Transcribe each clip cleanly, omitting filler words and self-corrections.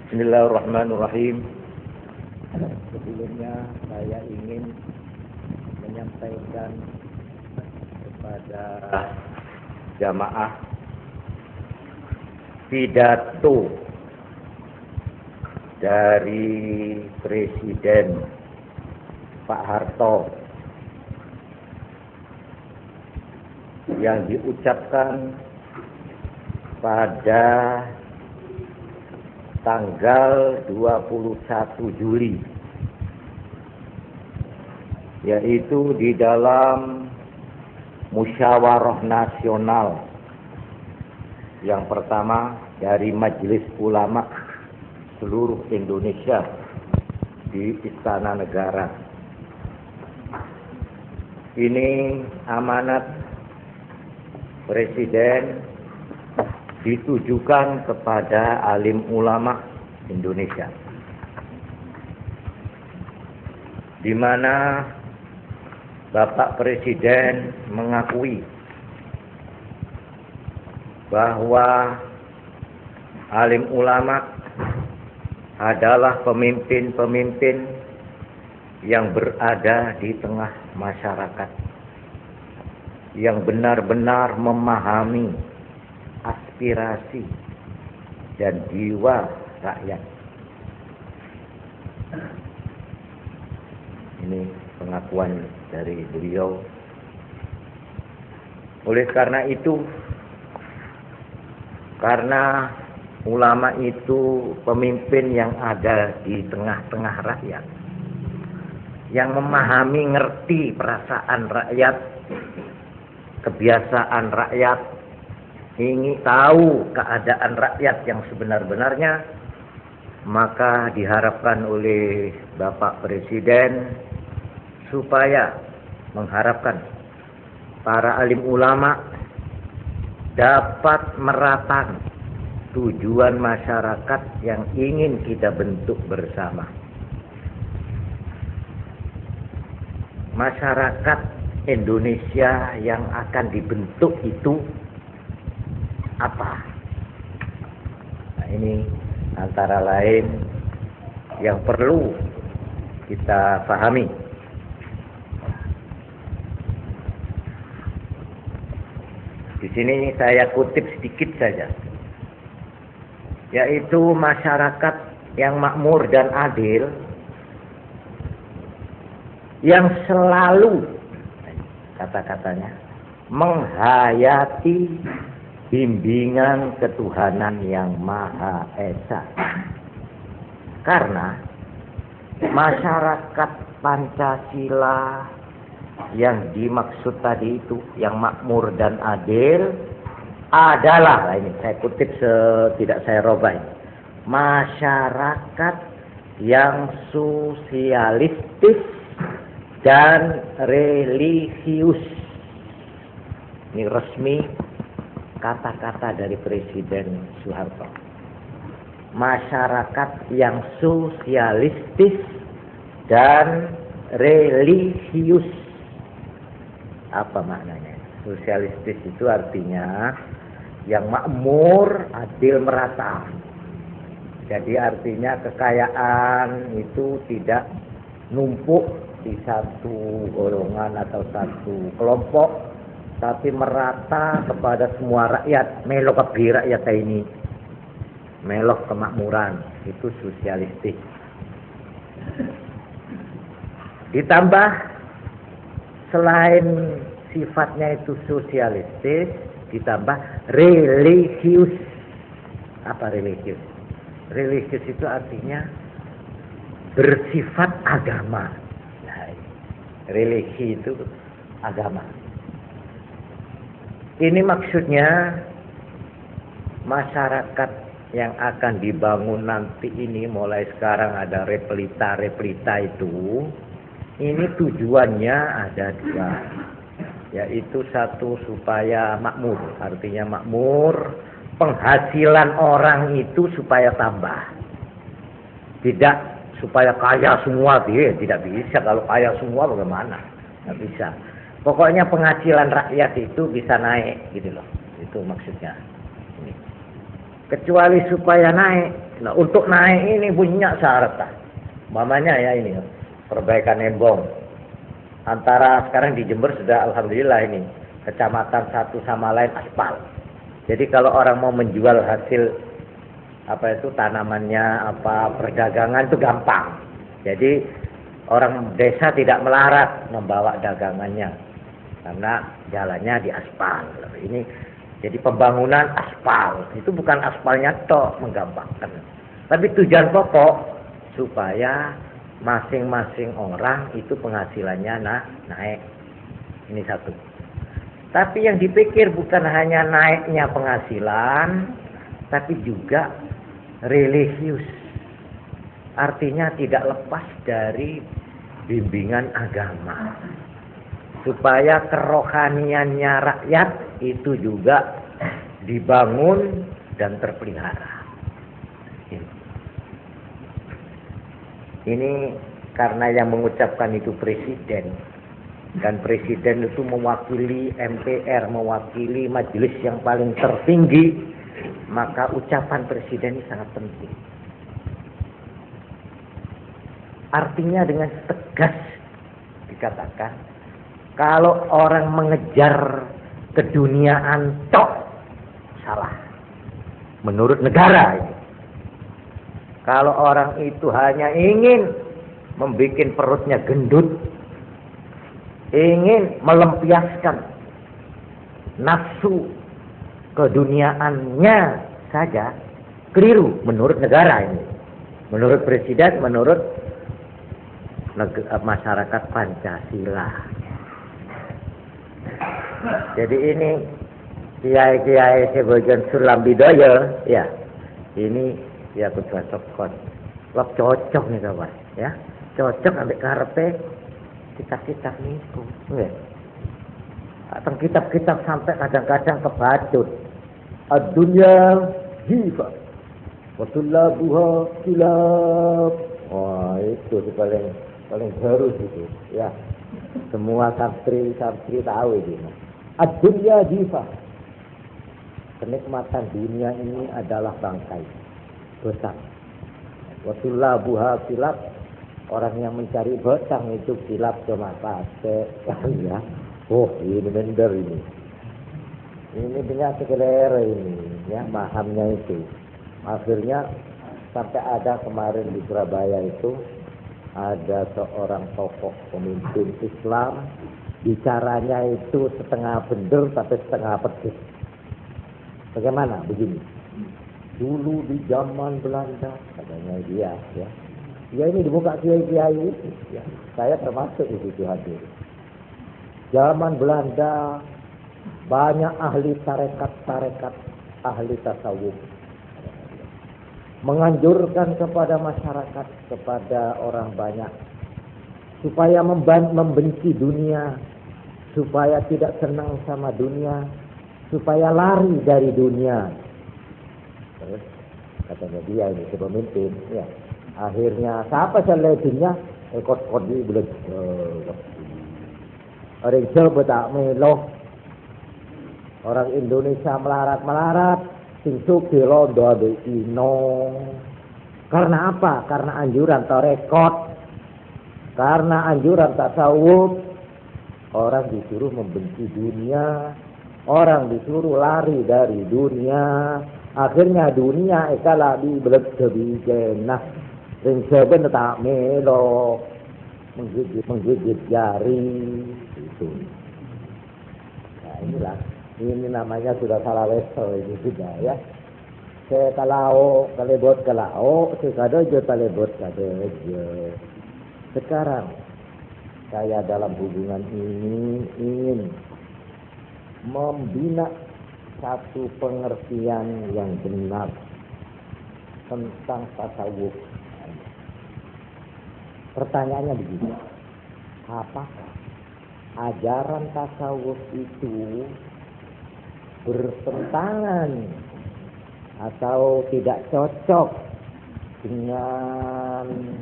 Bismillahirrahmanirrahim. Sebelumnya saya ingin menyampaikan kepada jamaah pidato dari Presiden Pak Harto yang diucapkan pada tanggal 21 Juli, yaitu di dalam musyawarah nasional yang pertama dari Majelis Ulama seluruh Indonesia di Istana Negara. Ini amanat Presiden ditujukan kepada alim ulama Indonesia, di mana Bapak Presiden mengakui bahwa alim ulama adalah pemimpin-pemimpin yang berada di tengah masyarakat, yang benar-benar memahami aspirasi dan jiwa rakyat. Ini pengakuan dari beliau. Oleh karena itu, karena ulama itu pemimpin yang ada di tengah-tengah rakyat, yang memahami, ngerti perasaan rakyat, kebiasaan rakyat, ingin tahu keadaan rakyat yang sebenar-benarnya, maka diharapkan oleh Bapak Presiden supaya mengharapkan para alim ulama dapat meratakan tujuan masyarakat yang ingin kita bentuk bersama. Masyarakat Indonesia yang akan dibentuk itu apa? Nah, ini antara lain yang perlu kita pahami. Di sini saya kutip sedikit saja, yaitu masyarakat yang makmur dan adil, yang selalu, kata-katanya, menghayati bimbingan ketuhanan yang Maha Esa. Karena masyarakat Pancasila yang dimaksud tadi itu, yang makmur dan adil, adalah, ini saya kutip tidak saya robah, masyarakat yang sosialistis dan religius. Ini resmi kata-kata dari Presiden Soeharto. Masyarakat yang sosialistis dan religius. Apa maknanya? Sosialistis itu artinya yang makmur, adil, merata. Jadi artinya kekayaan itu tidak numpuk di satu golongan atau satu kelompok, tapi merata kepada semua rakyat. Melok ke rakyat ini, melok kemakmuran, itu sosialistis. Ditambah selain sifatnya itu sosialistis, ditambah religius. Apa religius? Religius itu artinya bersifat agama. Nah, religi itu agama. Ini maksudnya masyarakat yang akan dibangun nanti ini, mulai sekarang ada replita itu, ini tujuannya ada dua, yaitu satu supaya makmur, artinya makmur, penghasilan orang itu supaya tambah, tidak supaya kaya semua, tidak bisa. Kalau kaya semua bagaimana? Nggak bisa. Pokoknya penghasilan rakyat itu bisa naik, gitu loh. Itu maksudnya. Kecuali supaya naik, Nah, untuk naik ini punya syarat. Mamanya ya ini, perbaikan embong. Antara sekarang di Jember sudah alhamdulillah ini kecamatan satu sama lain aspal. Jadi kalau orang mau menjual hasil apa itu tanamannya, apa perdagangan itu gampang. Jadi orang desa tidak melarat membawa dagangannya karena jalannya di aspal. Ini jadi pembangunan aspal itu bukan aspalnya tok menggampangkan, tapi tujuan pokok supaya masing-masing orang itu penghasilannya naik. Ini satu. Tapi yang dipikir bukan hanya naiknya penghasilan, tapi juga religius. Artinya tidak lepas dari bimbingan agama. Supaya kerohaniannya rakyat itu juga dibangun dan terpelihara. Ini karena yang mengucapkan itu presiden. Dan presiden itu mewakili MPR, mewakili majelis yang paling tertinggi. Maka ucapan presiden ini sangat penting. Artinya dengan tegas dikatakan, kalau orang mengejar keduniaan tok, salah. Menurut negara ini. Kalau orang itu hanya ingin membuat perutnya gendut, ingin melempiaskan nafsu keduniaannya saja, keliru menurut negara ini. Menurut presiden, menurut masyarakat Pancasila. Jadi ini kiai-kiai sebagian Sulam Bidaya, ya ini ya cocok, cocok nih kawan, ya cocok ambil karepe kitab-kitab niku, nggih. Atau kitab-kitab sampai kadang-kadang kebacut. Ad-dunya hifa wa tullabuha kilab. Wah, itu paling harus itu, ya. Semua santri tahu itu. Ad-dunya hifa. Kenikmatan dunia ini adalah bangkai, besar. Wa tullabuha kilab. Orang yang mencari betang itu kilap cuma pakai, ya. Oh, ini benar ini. Ini punya sekelera ini, ya, pahamnya itu. Akhirnya sampai ada kemarin di Surabaya itu ada seorang tokoh pemimpin Islam, bicaranya itu setengah bener tapi setengah pedes. Bagaimana? Begini. Dulu di zaman Belanda, katanya dia, ya. Ya ini dibuka kiai-kiai itu, ya. Saya termasuk di situ hadir. Zaman Belanda banyak ahli tarekat, ahli tasawuf menganjurkan kepada masyarakat, kepada orang banyak supaya membenci dunia, supaya tidak senang sama dunia, supaya lari dari dunia. Terus katanya dia ini pemimpin, ya. Akhirnya siapa selainnya ikut di bulan orang Jawa tak melo, orang Indonesia melarat sing sugih londo ambek Cina. Karena apa? Karena anjuran tarekat, karena anjuran tasawuf. Orang disuruh membenci dunia, orang disuruh lari dari dunia. Akhirnya dunia ikalah di belakang jenah. Ring seben tak melo, menggigit jari itu. Nah inilah, ini namanya sudah salah weso ini sudah, ya. Saya kalau kalebot kalau sekado je kalebot kado je. Sekarang saya dalam hubungan ini ingin membina satu pengertian yang benar tentang tasawuf. Pertanyaannya begini, apakah ajaran tasawuf itu bertentangan atau tidak cocok dengan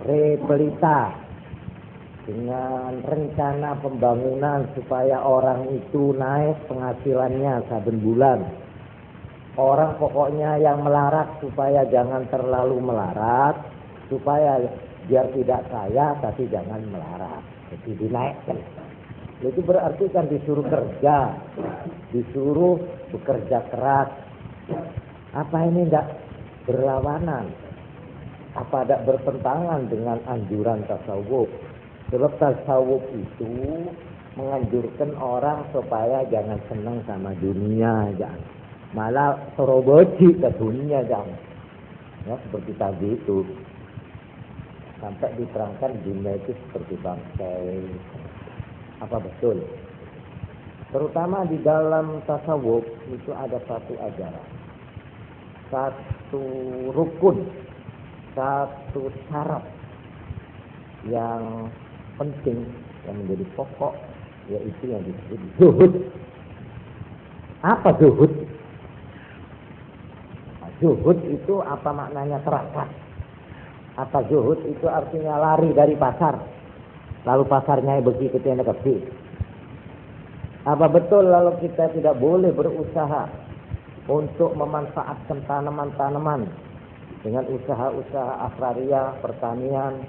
repelita, dengan rencana pembangunan supaya orang itu naik penghasilannya saben bulan, Orang pokoknya yang melarat supaya jangan terlalu melarat, supaya biar tidak kaya tapi jangan melarat. Jadi dinaikkan. Itu berarti kan disuruh kerja, disuruh bekerja keras. Apa ini tidak berlawanan? Apa tidak bertentangan dengan anjuran tasawuf? Sebab tasawuf itu menganjurkan orang supaya jangan senang sama dunia, jangan. Malah teroboti ke dunia, jangan. Ya, seperti tadi itu. Sampai diterangkan dunia itu seperti bangkai. Apa betul? Terutama di dalam tasawuf itu ada satu ajaran, satu rukun, satu syarat yang penting, yang menjadi pokok, yaitu yang disebut zuhud. Apa zuhud? Zuhud itu apa maknanya terakat? Apa zuhud itu artinya lari dari pasar, lalu pasarnya begitu kita kecil. Apa betul lalu kita tidak boleh berusaha untuk memanfaatkan tanaman-tanaman dengan usaha-usaha agraria, pertanian,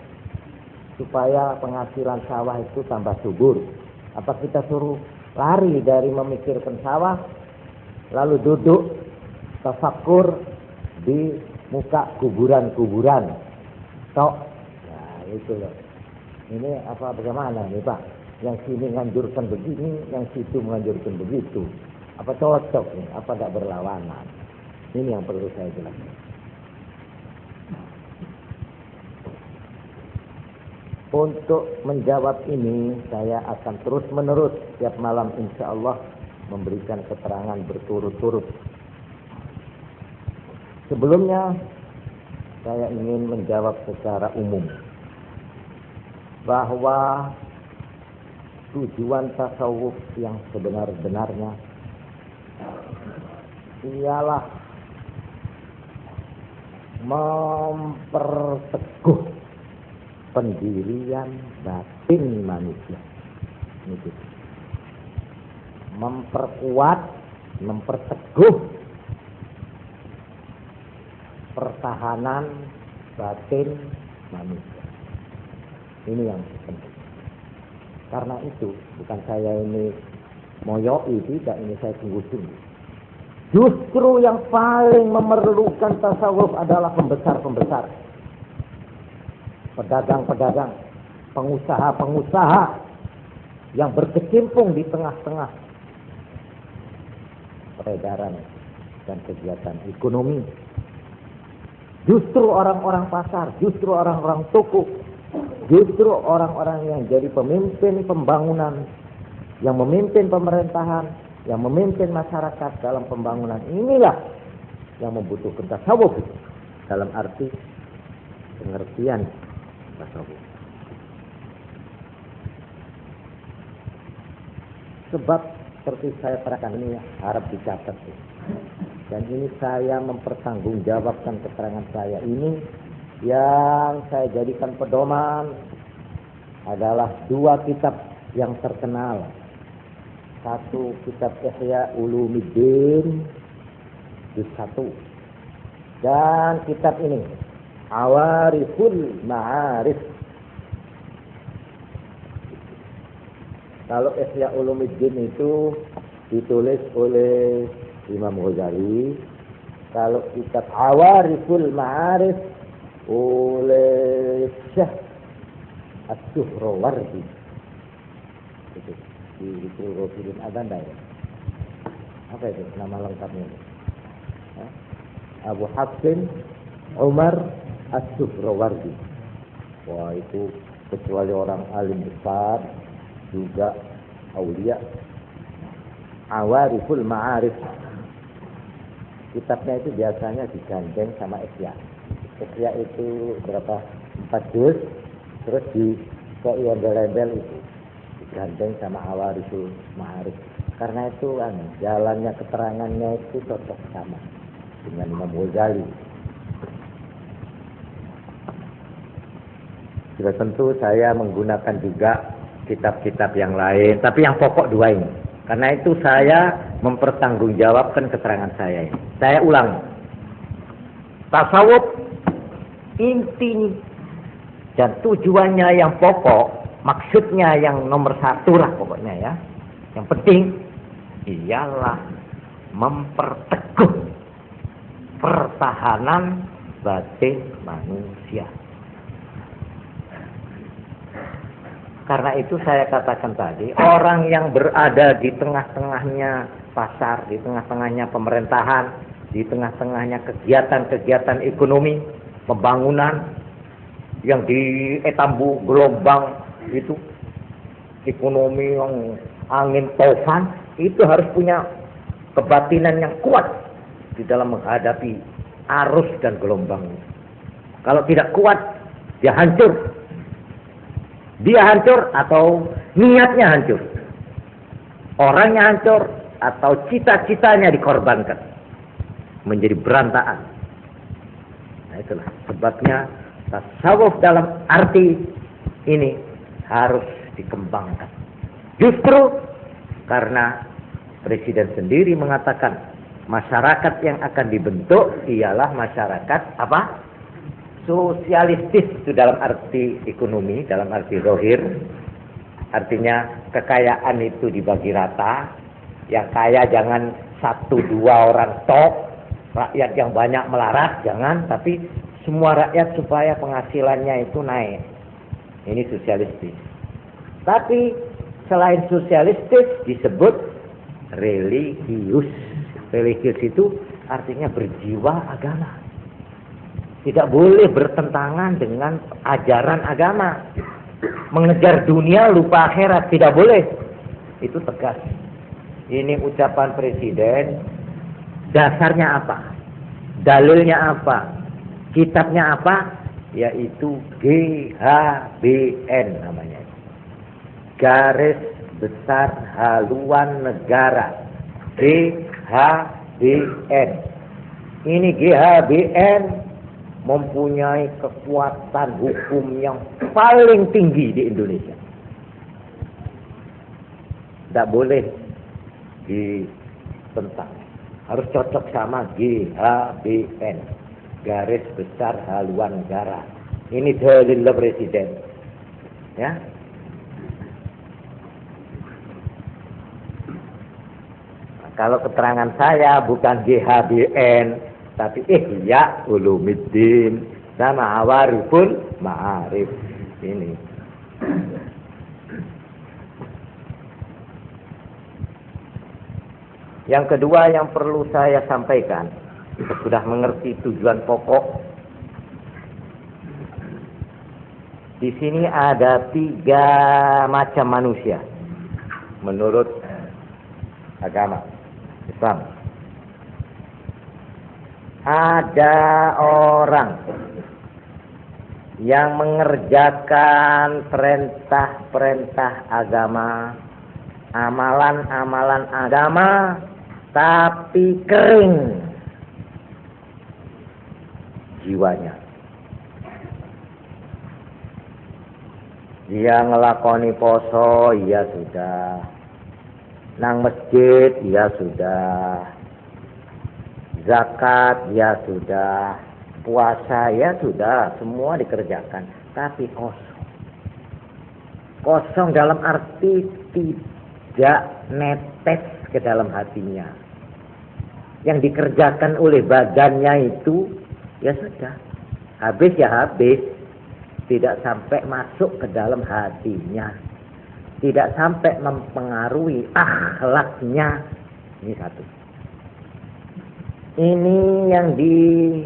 supaya penghasilan sawah itu tambah subur? Apa kita suruh lari dari memikirkan sawah, lalu duduk tafakur di muka kuburan-kuburan? Tok. Nah, itu loh. Ini apa bagaimana nih Pak? Yang sini menganjurkan begini, yang situ menganjurkan begitu. Apa cocok nih? Apa tidak berlawanan? Ini yang perlu saya jelaskan. Untuk menjawab ini, saya akan terus-menerus setiap malam insya Allah memberikan keterangan berturut-turut. Sebelumnya, saya ingin menjawab secara umum bahwa tujuan tasawuf yang sebenar-benarnya ialah memperteguh pendirian batin manusia. Itu. Memperkuat, memperteguh pertahanan batin manusia. Ini yang penting. Karena itu, bukan saya ini moyoi, tidak, ini saya sungguh-sungguh. Justru yang paling memerlukan tasawuf adalah pembesar-pembesar, pedagang-pedagang, pengusaha-pengusaha yang berkecimpung di tengah-tengah peredaran dan kegiatan ekonomi. Justru orang-orang pasar, justru orang-orang toko, justru orang-orang yang jadi pemimpin pembangunan, yang memimpin pemerintahan, yang memimpin masyarakat dalam pembangunan, inilah yang membutuhkan tasawuf dalam arti pengertian tasawuf. Sebab seperti saya terangkan ini harap dicatat. Dan ini saya mempertanggungjawabkan keterangan saya ini, yang saya jadikan pedoman adalah dua kitab yang terkenal. Satu kitab Ihya Ulumuddin juz 1, dan kitab ini Awariful Ma'arif. Kalau Ihya Ulumuddin itu ditulis oleh Imam Ghazali, kalau kitab Awariful Ma'arif oleh Syekh As-Suhrawardi. Itu di Rosilin Aganda ya. Apa itu nama lengkapnya? Abu Hafsin Umar As-Suhrawardi. Wah, itu kecuali orang alim besar, juga aulia. Awariful Ma'arif. Kitabnya itu biasanya digandeng sama Ihya. Ihya itu berapa? 4 juz, terus di embel-embel itu digandeng sama Awariful Ma'arif. Karena itu kan jalannya keterangannya itu cocok sama dengan Imam Ghazali. Sudah tentu saya menggunakan juga kitab-kitab yang lain, tapi yang pokok dua ini. Karena itu saya mempertanggungjawabkan keterangan saya ini. Saya ulang. Tasawuf inti dan tujuannya yang pokok, maksudnya yang nomor satu lah pokoknya ya. Yang penting ialah memperteguh pertahanan batin manusia. Karena itu saya katakan tadi, orang yang berada di tengah-tengahnya pasar, di tengah-tengahnya pemerintahan, di tengah-tengahnya kegiatan-kegiatan ekonomi, pembangunan, yang di etambu gelombang itu, ekonomi yang angin tofan, itu harus punya kebatinan yang kuat di dalam menghadapi arus dan gelombang. Kalau tidak kuat, dia hancur. Dia hancur atau niatnya hancur. Orangnya hancur atau cita-citanya dikorbankan. Menjadi berantakan. Nah itulah sebabnya tasawuf dalam arti ini harus dikembangkan. Justru karena Presiden sendiri mengatakan masyarakat yang akan dibentuk ialah masyarakat apa? Sosialistis, itu dalam arti ekonomi, dalam arti zahir. Artinya kekayaan itu dibagi rata. Yang kaya jangan 1-2 orang tok, rakyat yang banyak melarat jangan, tapi semua rakyat supaya penghasilannya itu naik. Ini sosialistis. Tapi selain sosialistis disebut religius. Religius itu artinya berjiwa agama. Tidak boleh bertentangan dengan ajaran agama. Mengejar dunia lupa akhirat, tidak boleh. Itu tegas. Ini ucapan Presiden. Dasarnya apa? Dalilnya apa? Kitabnya apa? Yaitu GHBN namanya. Garis Besar Haluan Negara. GHBN. Ini GHBN mempunyai kekuatan hukum yang paling tinggi di Indonesia. Tidak boleh ditentang. Harus cocok sama GHBN. Garis Besar Haluan Negara. Ini dalil Presiden. Ya. Nah, kalau keterangan saya bukan GHBN, tapi Ihya Ulumuddin sama Awariful Ma'arif ini. Yang kedua yang perlu saya sampaikan, kita sudah mengerti tujuan pokok. Di sini ada 3 macam manusia menurut agama Islam. Ada orang yang mengerjakan perintah-perintah agama, amalan-amalan agama, tapi kering jiwanya. Dia ngelakoni poso, ya sudah. Nang masjid, ya sudah. Zakat, ya sudah. Puasa, ya sudah. Semua dikerjakan. Tapi kosong. Kosong dalam arti tidak netes ke dalam hatinya. Yang dikerjakan oleh badannya itu, ya sudah. Habis ya habis. Tidak sampai masuk ke dalam hatinya. Tidak sampai mempengaruhi akhlaknya. Ini satu. Ini yang di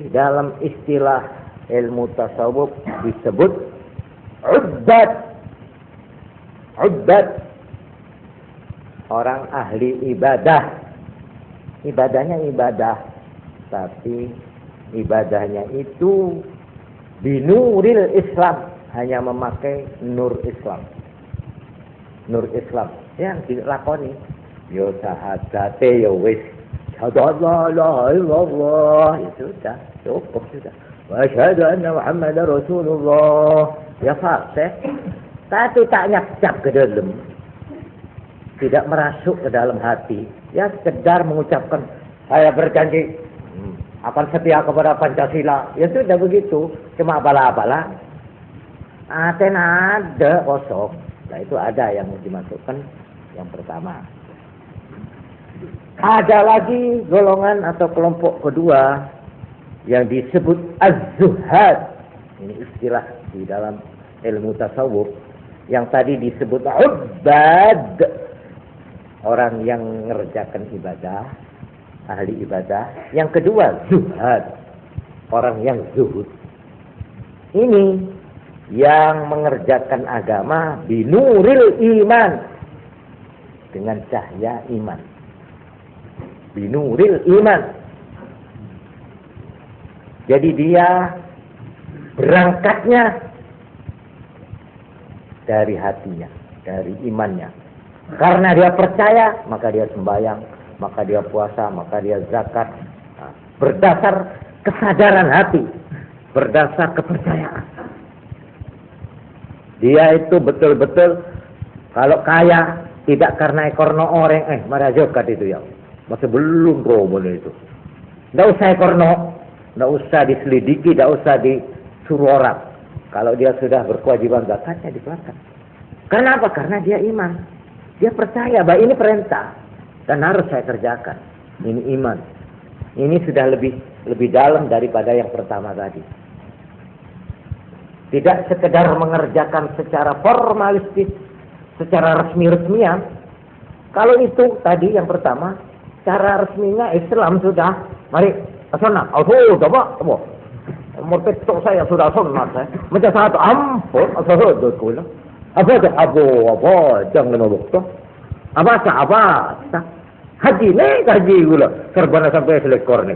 dalam istilah ilmu tasawuf disebut ubbad. Ubbad. Orang ahli ibadah. Ibadahnya ibadah. Tapi ibadahnya itu binuril Islam. Hanya memakai nur Islam. Nur Islam. Yang dilakoni. Yo sahadate yo wis. Syahadu la ilaha illallah. Itu sudah. Cukup sudah. Wa asyhadu anna Muhammadar Rasulullah. Ya fasih. Tapi tak nyap-nyap ke dalam. tidak merasuk ke dalam hati. Ya sekedar mengucapkan saya berjanji akan setia kepada Pancasila. Ya sudah begitu, cuma abala-abala. Ada kosong. Nah itu ada yang dimasukkan yang pertama. Ada lagi golongan atau kelompok kedua yang disebut az-zuhad. Ini istilah di dalam ilmu tasawuf. Yang tadi disebut ubad, orang yang mengerjakan ibadah, ahli ibadah. Yang kedua zuhad, orang yang zuhud. Ini yang mengerjakan agama binuril iman, dengan cahaya iman. Binuril iman. Jadi dia berangkatnya dari hatinya, dari imannya. Karena dia percaya, maka dia sembahyang, maka dia puasa, maka dia zakat. Nah, berdasar kesadaran hati, berdasar kepercayaan. Dia itu betul-betul kalau kaya tidak karena ekorno orang, mari zakat itu ya. Masih belum boleh itu. Tidak usah ekorno, tidak usah diselidiki, tidak usah disuruh orang. Kalau dia sudah berkewajiban zakatnya dikeluarkan. Karena apa? Karena dia iman. Dia percaya bahwa ini perintah dan harus saya kerjakan. Ini iman. Ini sudah lebih dalam daripada yang pertama tadi. Tidak sekedar mengerjakan secara formalistis, secara resmi-resmian. Kalau itu tadi yang pertama, cara resminya Islam sudah. Mari, asana, coba. Merpetok saya sudah sunat saya. Macam satu ampun, asal kula. Apa tu jangan lima waktu. Apa? Haji gula. Serbana sampai selekor ni.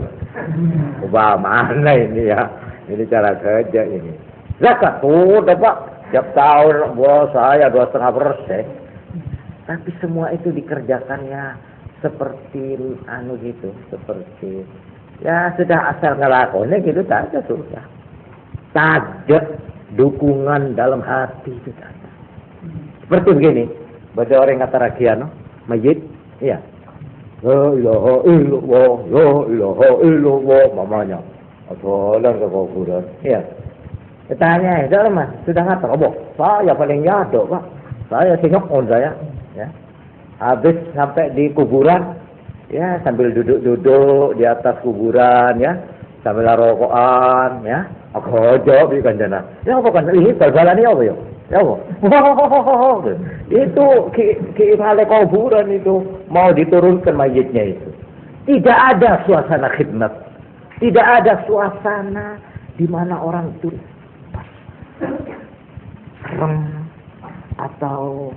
Wah mana ini ya? Ini cara kerja ini. Zakat tu dapat tiap tahun buat saya 2,5%. Tapi semua itu dikerjakannya seperti gitu, seperti ya sudah asal ngelakonnya gitu saja sudah. Tak ada dukungan dalam hati itu saja. Seperti begini, baca orang kata rakyat, majid, iya. La ilaha illallah, mamanya. Asalan ke kuburan, iya. Tanya, dah mas, sudah ngatar, saya paling jatuh pak, saya singok on saya, ya. Habis sampai di kuburan. Ya sambil duduk-duduk di atas kuburan ya, sambil rokokan ya. Aku jawab ikan jana. Ya apa kan ini bal-balan ini apa ya? Ya apa? Itu ke kuburan itu mau diturunkan mayitnya itu. Tidak ada suasana khidmat. Tidak ada suasana di mana orang itu serem atau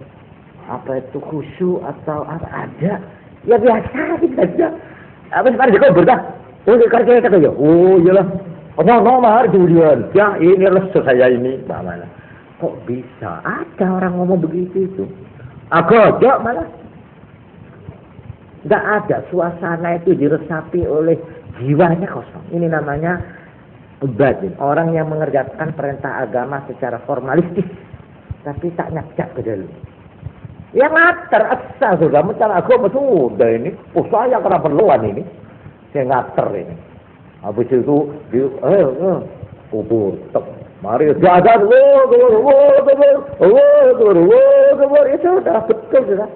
apa itu khusyuk atau apa ada. Ya biasa saja. Apa sekarang dia berdah? Oh kerja kata ya. Oh iyalah. No mahar durian. Ya ini lesu saya ini. Mana? Kok bisa? Ada orang ngomong begitu itu. Agak malah. Tidak ada suasana itu diresapi oleh jiwanya kosong. Ini namanya batin. Orang yang mengerjakan perintah agama secara formalistis, tapi tak nyacak ke dalam. Yang ngater asal sudah mencari agama sudah ini. Oh saya kena perluan ini. Saya ngater ini. Habis itu kubur. Mari jaga itu sudah betul sudah.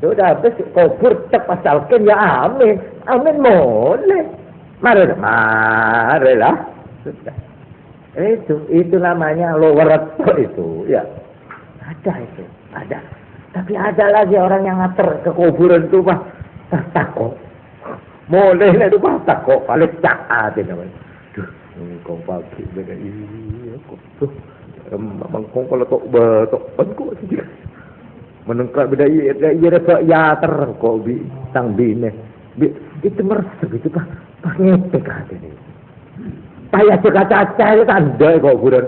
Sudah habis kubur asalkan ya amin. Amin boleh. Marilah. Sudah. Itu namanya lower itu ya. Ada itu, ada. Tapi ada lagi orang yang ngater ke kuburan itu mah takut. Boleh lah itu mah takut. Paling caat itu namanya. Duh, ini kau pagi beda iya kok tuh. Memang kau kalau tok kok sih. Menengkak beda iya ada ya ter kok bi sang bine. Itu meresep itu Pak. Pas ngepek hati ini. Payah caca itu tanda kok kuburan.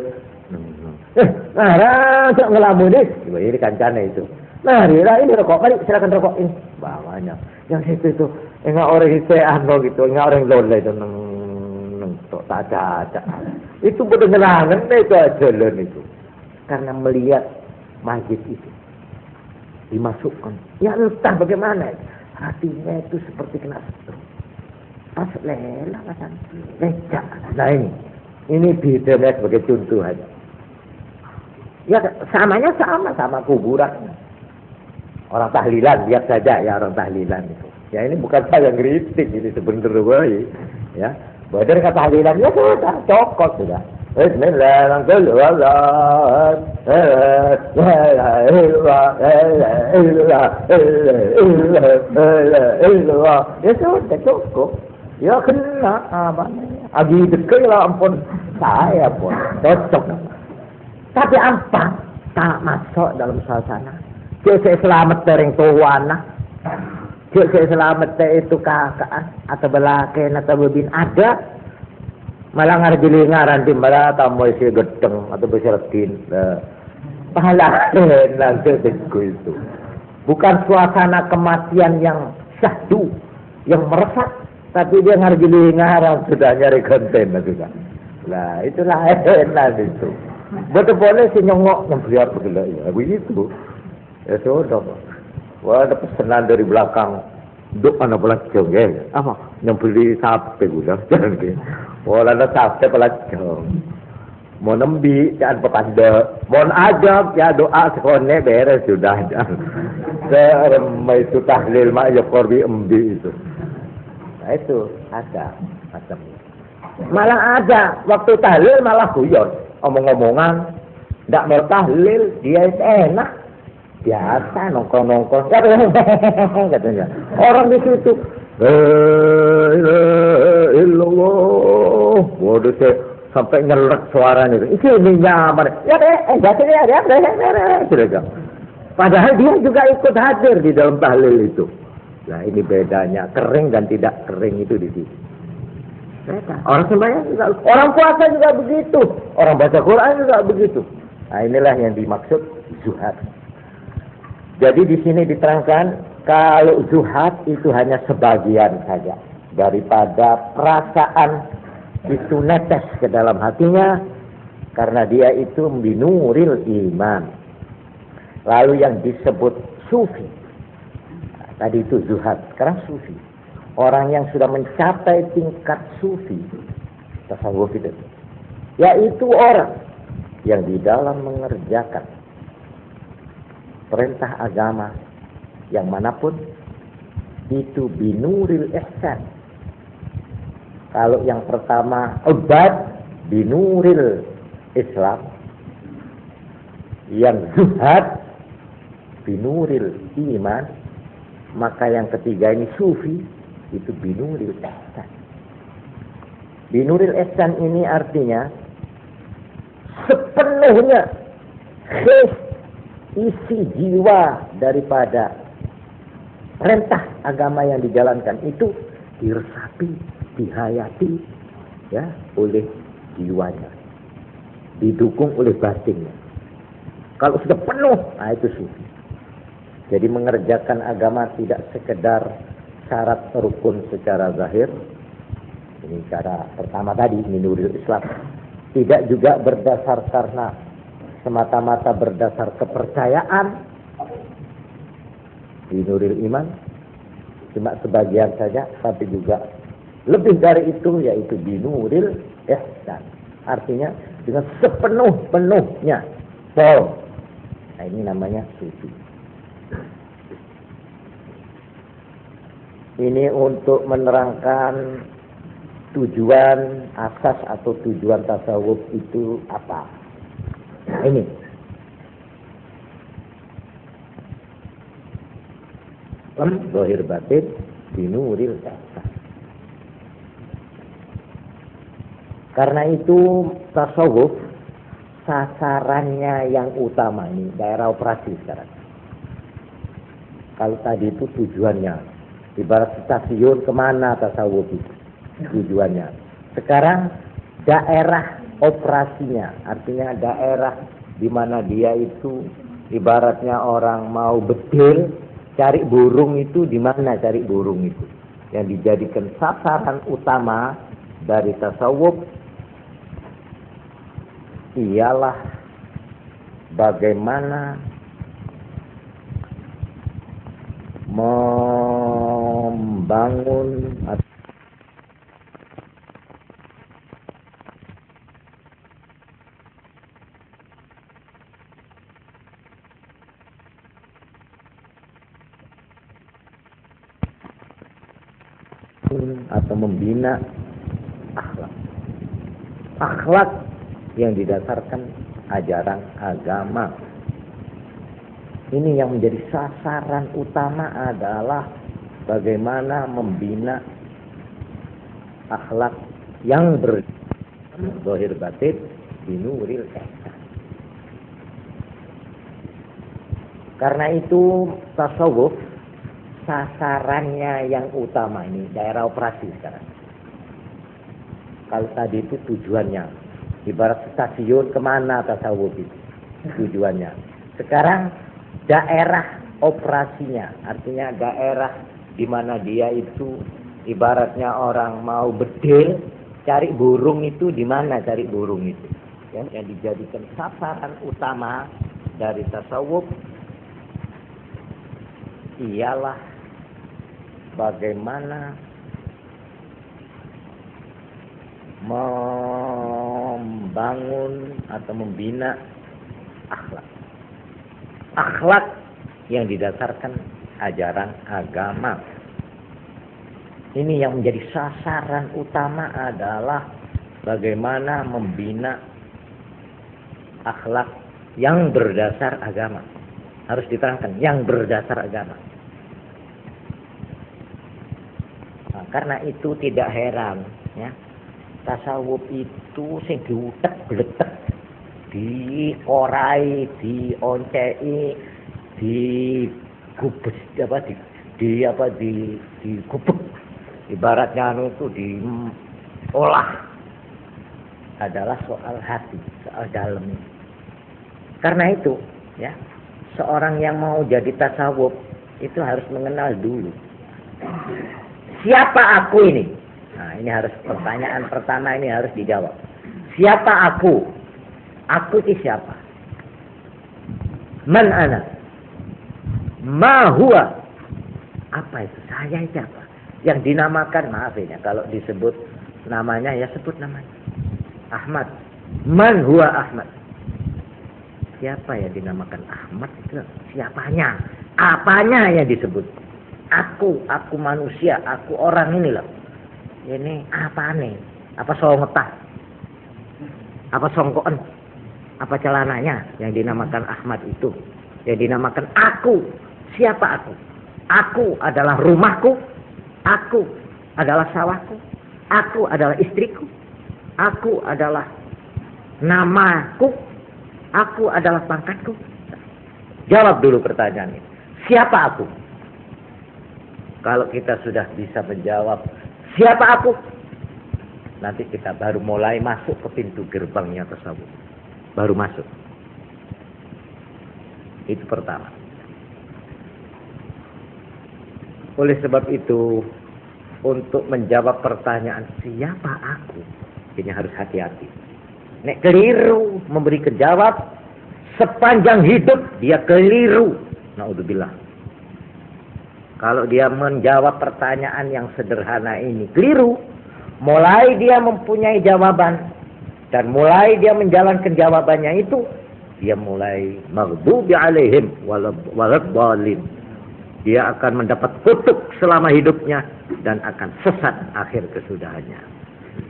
Nah, tak ngelamun ini kancane itu. Nah, ini rokok kali silakan rokok ini. Bawanya. Yang itu enggak orang itu gitu, enggak orang loleh itu neng tok caca. Itu bedengerangan itu jalan itu. Karena melihat masjid itu. dimasukkan. Ya entah bagaimana, hatinya itu seperti kena stroke. Pas lelah kan, lecak. Nah ini beda sebagai contoh aja. Ya sama kuburan. Orang tahlilan, lihat saja ya orang tahlilan itu. Ya ini bukan saya ngeritik, ini sebenarnya ya. Badar kata tahlilan ya sudah cokot sudah. Bismillahirrahmanirrahim. Ya sudah cukup. Ya kena apa? Agi dekel lah ampun saya pun cocok. Tapi apa? Tak masuk dalam suasana. Saya selamat dari tuana. Saya selamat itu kakak atau belaken atau bebin ada. Malah ngarjili ngaran timbala tamu isi gedeng atau besertin. Pahala nanti itu. Bukan suasana kematian yang syahdu, yang meresap, tapi dia ngarjili ngaran sudah nyari konten juga. Lah itulah enak itu. Betul boleh si nyongok yang beliau begitu ya begitu. Ya sudah. Wah ada pesanan dari belakang. Duk anak pelacong ya. Apa? Yang beli sapi gula jangan ke. Wah ada sapi pelacong. Mau nembi jangan petanda. Mau ajak ya doa sekone beres sudah. Seremai itu tahlil mak ya korbi embi itu. Nah itu ada macam. Malah ada waktu tahlil malah guyon. Omong-omongan ndak mau tahlil dia enak biasa nongkrong katanya orang di situ illallah waduh sampai ngelek suaranya itu ini nyaman ya deh padahal dia juga ikut hadir di dalam tahlil itu. Nah ini bedanya kering dan tidak kering itu di situ. Orang sembahyang juga, orang puasa juga begitu, orang baca Quran juga begitu. Nah inilah yang dimaksud zuhad. Jadi di sini diterangkan kalau zuhad itu hanya sebagian saja daripada perasaan itu netes ke dalam hatinya karena dia itu binuril iman. Lalu yang disebut sufi, nah, tadi itu zuhad, sekarang sufi. Orang yang sudah mencapai tingkat sufi, tasawuf itu, yaitu orang yang di dalam mengerjakan perintah agama yang manapun itu binuril ihsan. Kalau yang pertama ubad binuril Islam, yang zuhad binuril iman, maka yang ketiga ini sufi itu binuril ihsan. Binuril ihsan ini artinya sepenuhnya isi jiwa daripada perintah agama yang dijalankan itu diresapi, dihayati ya oleh jiwanya, didukung oleh batinnya. Kalau sudah penuh, nah itu sufi. Jadi mengerjakan agama tidak sekedar syarat rukun secara zahir. Ini cara pertama tadi, binuril Islam. Tidak juga berdasar karena semata-mata berdasar kepercayaan, binuril iman, cuma sebagian saja, tapi juga lebih dari itu, yaitu binuril ihsan. Artinya dengan sepenuh-penuhnya. Nah ini namanya sufi. Ini untuk menerangkan tujuan asas atau tujuan tasawuf itu apa. Nah, ini zahir batin binuril ihsan. Karena itu tasawuf sasarannya yang utama ini daerah operasi sekarang. Kalau tadi itu tujuannya ibarat stasiun, kemana tasawuf itu tujuannya. Sekarang daerah operasinya, artinya daerah di mana dia itu ibaratnya orang mau betil cari burung itu, di mana cari burung itu. Yang dijadikan sasaran utama dari tasawuf ialah bagaimana membangun atau membina akhlak. Akhlak yang didasarkan ajaran agama. Ini yang menjadi sasaran utama adalah bagaimana membina akhlak yang berzahir batin binuril ihsan. Karena itu tasawuf sasarannya yang utama ini daerah operasi sekarang. Kalau tadi itu tujuannya, ibarat stasiun kemana tasawuf itu tujuannya. Sekarang daerah operasinya, artinya daerah di mana dia itu ibaratnya orang mau bedil, cari burung itu di mana cari burung itu. Ya, yang dijadikan sasaran utama dari tasawuf ialah bagaimana membangun atau membina akhlak. Akhlak yang didasarkan ajaran agama. Ini yang menjadi sasaran utama adalah bagaimana membina akhlak yang berdasar agama. Harus diterangkan, yang berdasar agama. Nah, karena itu tidak heran, ya, tasawuf itu sing diutek-bletek, dikorai, dioncei, digubes, digubek, ibaratnya itu diolah, adalah soal hati, soal dalam. Karena itu, ya, seorang yang mau jadi tasawuf itu harus mengenal dulu siapa aku ini. Nah, ini harus pertanyaan pertama ini harus dijawab. Siapa aku? Aku itu siapa? Man ana? Ma huwa? Apa itu? Saya itu apa? Yang dinamakan, maaf ya, kalau disebut namanya ya sebut namanya. Ahmad. Man huwa Ahmad? Siapa yang dinamakan Ahmad itu? Siapanya? Apanya yang disebut? Aku manusia, aku orang ini loh. Ini apa nih? Apa songetah? Apa songkoan? Apa celananya yang dinamakan Ahmad itu? Yang dinamakan aku. Siapa aku? Aku adalah rumahku. Aku adalah sawahku. Aku adalah istriku. Aku adalah namaku. Aku adalah pangkatku. Jawab dulu pertanyaan ini. Siapa aku? Kalau kita sudah bisa menjawab siapa aku, nanti kita baru mulai masuk ke pintu gerbangnya tasawuf. Baru masuk. Itu pertama. Oleh sebab itu, untuk menjawab pertanyaan siapa aku, ini harus hati-hati. Nek keliru memberi jawab, sepanjang hidup dia keliru. Naudzubillah. Kalau dia menjawab pertanyaan yang sederhana ini keliru, mulai dia mempunyai jawaban dan mulai dia menjalankan jawabannya itu, dia mulai maghdubi alaihim waladhdallin. Dia akan mendapat kutuk selama hidupnya dan akan sesat akhir kesudahannya.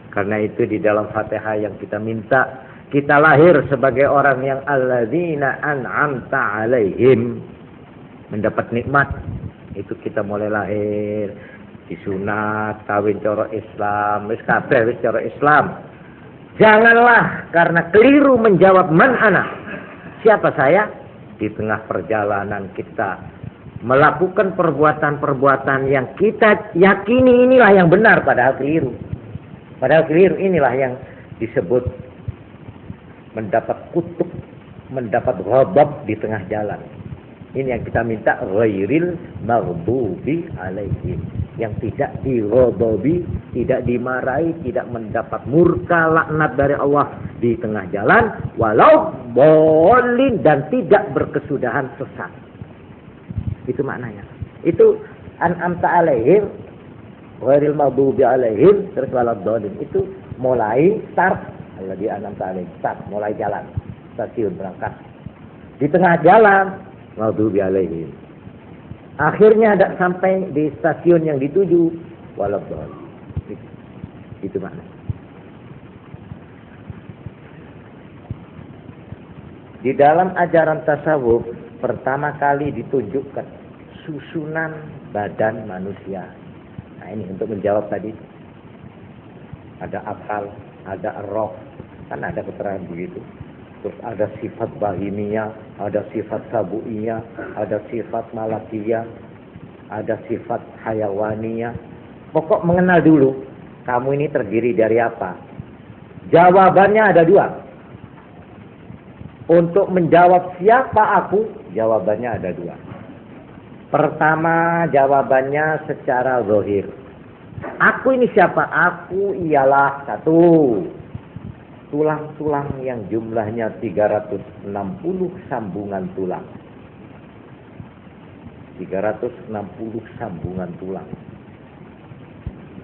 Karena itu di dalam Fatihah yang kita minta, kita lahir sebagai orang yang alladzina an'amta alaihim, mendapat nikmat. Itu kita mulai lahir disunat, kawin cara Islam, wis kabeh wis cara Islam. Janganlah karena keliru menjawab man ana, siapa saya, di tengah perjalanan kita melakukan perbuatan-perbuatan yang kita yakini inilah yang benar, padahal keliru. Padahal keliru, inilah yang disebut mendapat kutuk, mendapat ghadab di tengah jalan. Ini yang kita minta, ghairil maghdubi alaihim, yang tidak dighadabi, tidak dimarahi, tidak mendapat murka laknat dari Allah di tengah jalan, walau bolin, dan tidak berkesudahan sesat. Itu maknanya. Itu an'amta alaihim ghairil maghdubi alaihim terus waladdallin. Itu mulai start. Alladzi an'amta alaihim start, mulai jalan. Stasiun berangkat. Di tengah jalan maghdubi alaihim. Akhirnya ada sampai di stasiun yang dituju waladdallin. Itu makna. Di dalam ajaran tasawuf pertama kali ditunjukkan susunan badan manusia. Nah ini untuk menjawab tadi. Ada akal, ada roh, kan ada keterangan begitu. Terus ada sifat bahimiyah, ada sifat sabuiyah, ada sifat malakiyah, ada sifat hayawaniyah. Pokok mengenal dulu, kamu ini terdiri dari apa? Jawabannya ada dua. Untuk menjawab siapa aku, jawabannya ada dua. Pertama, jawabannya secara zahir. Aku ini siapa? Aku ialah satu, tulang-tulang yang jumlahnya 360 sambungan tulang. 360 sambungan tulang.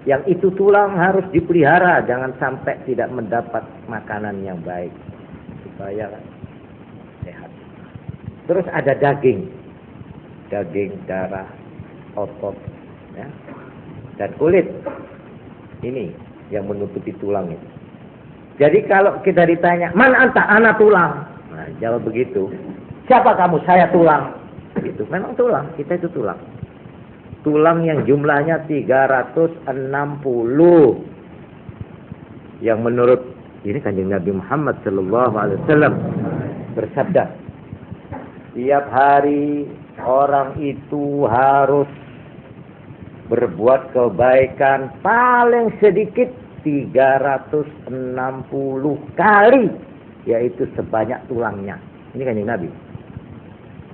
Yang itu tulang harus dipelihara, jangan sampai tidak mendapat makanan yang baik. Supaya sehat. Terus ada daging. Daging, darah, otot, ya. Dan kulit. Ini yang menutupi tulang itu. Jadi kalau kita ditanya, "Man anta?" "Ana tulang." Nah, jawab begitu. "Siapa kamu?" "Saya tulang." Itu memang tulang, kita itu tulang. Tulang yang jumlahnya 360. Yang menurut ini Kanjeng Nabi Muhammad sallallahu alaihi wasallam bersabda, tiap hari orang itu harus berbuat kebaikan paling sedikit 360 kali, yaitu sebanyak tulangnya. Ini Kanjeng Nabi.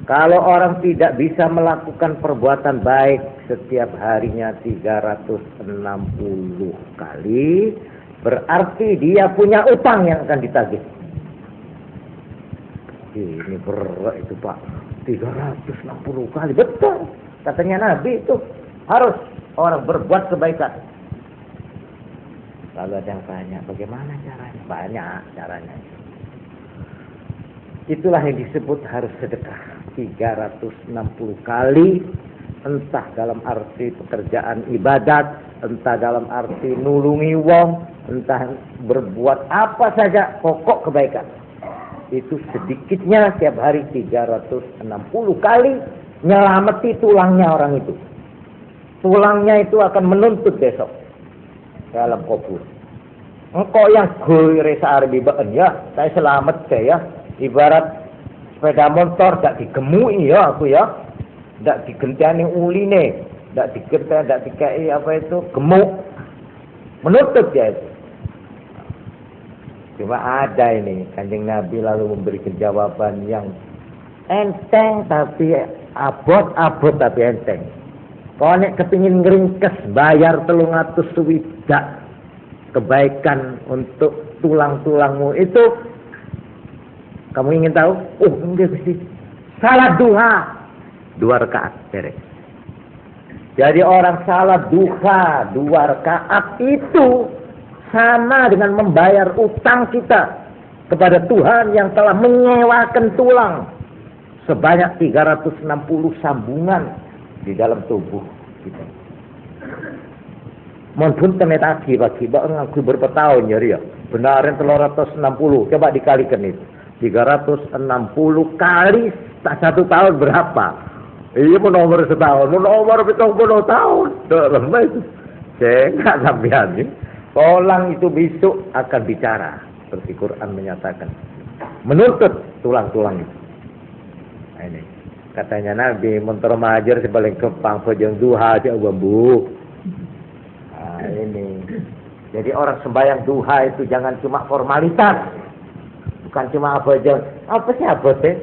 Kalau orang tidak bisa melakukan perbuatan baik setiap harinya 360 kali, berarti dia punya utang yang akan ditagih. Ini berat itu Pak, 360 kali. Betul, katanya Nabi itu harus orang berbuat kebaikan. Lalu ada yang tanya, bagaimana caranya? Banyak caranya. Itulah yang disebut harus sedekah 360 kali, entah dalam arti pekerjaan ibadat, entah dalam arti nulungi wong, entah berbuat apa saja, pokok kebaikan. Itu sedikitnya setiap hari 360 kali nyelameti tulangnya orang itu. Tulangnya itu akan menuntut besok dalam kubur. Engkau yang goire saarbi been ya, saya selamat saya. Ibarat sepeda motor tak digemui ya aku ya, tak digentiani uline, tak digentiani, tak dikai apa itu gemuk, menutup ya itu. Cuma ada ini Kanjeng Nabi lalu memberikan jawaban yang enteng tapi abot tapi enteng. Kau nek kepingin ngeringkes bayar 300 swidak kebaikan untuk tulang-tulangmu itu. Kamu ingin tahu? Oh, enggak mesti. Salat duha 2 rakaat beres. Jadi orang salat duha 2 rakaat itu sama dengan membayar utang kita kepada Tuhan yang telah menyewakan tulang sebanyak 360 sambungan di dalam tubuh kita. Mohon tenet akibat ngaku berapa tahun ya. Benarin 360. Coba dikalikan itu. 360 kali tak 1 tahun berapa? Iya mau nomor setahun, mau nomor 70 tahun. Lemah itu. Saya nggak sampean ini. Tulang itu besok akan bicara. Seperti Quran menyatakan. Menuntut tulang-tulang itu. Nah, ini. Katanya Nabi, mentor majer sebaling kepang pejeng duha aja bambu. Nah ini. Jadi orang sembahyang duha itu jangan cuma formalitas. Bukan cuma apa aja. Apa sih apa sih?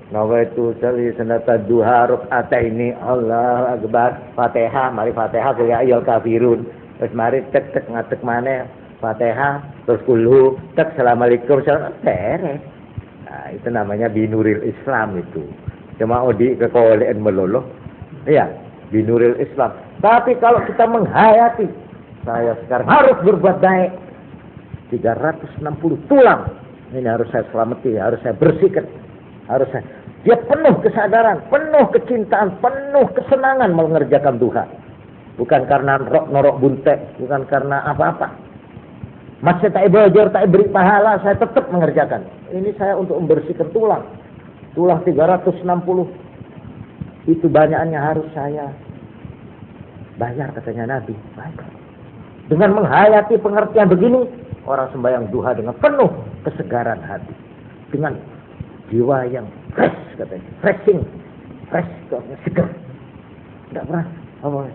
Nawa itu sali senata duha rakaat ini Allah akbar. Fatihah, mari Fatihah ya ayyul kafirun. Terus mari tek ngatek mana Fatihah, terus kulhu, tek assalamualaikum salam beres. Nah, itu namanya binuril Islam itu. Cuma odi kekolean meloloh. Iya. binuril Islam. Tapi kalau kita menghayati, saya sekarang harus berbuat baik, 360 tulang ini harus saya selamati, harus saya bersihkan, harus saya. Dia penuh kesadaran, penuh kecintaan, penuh kesenangan mengerjakan duha. Bukan karena norok buntek, bukan karena apa-apa. Masih tak belajar, tak beri pahala, saya tetap mengerjakan. Ini saya untuk membersihkan tulang. Tulang 360. Itu banyaknya harus saya bayar, katanya Nabi. Baik. Dengan menghayati pengertian begini, orang sembahyang duha dengan penuh kesegaran hati. Dengan jiwa yang fresh, katanya. Freshing. Fresh, segar. Tidak pernah. Apa?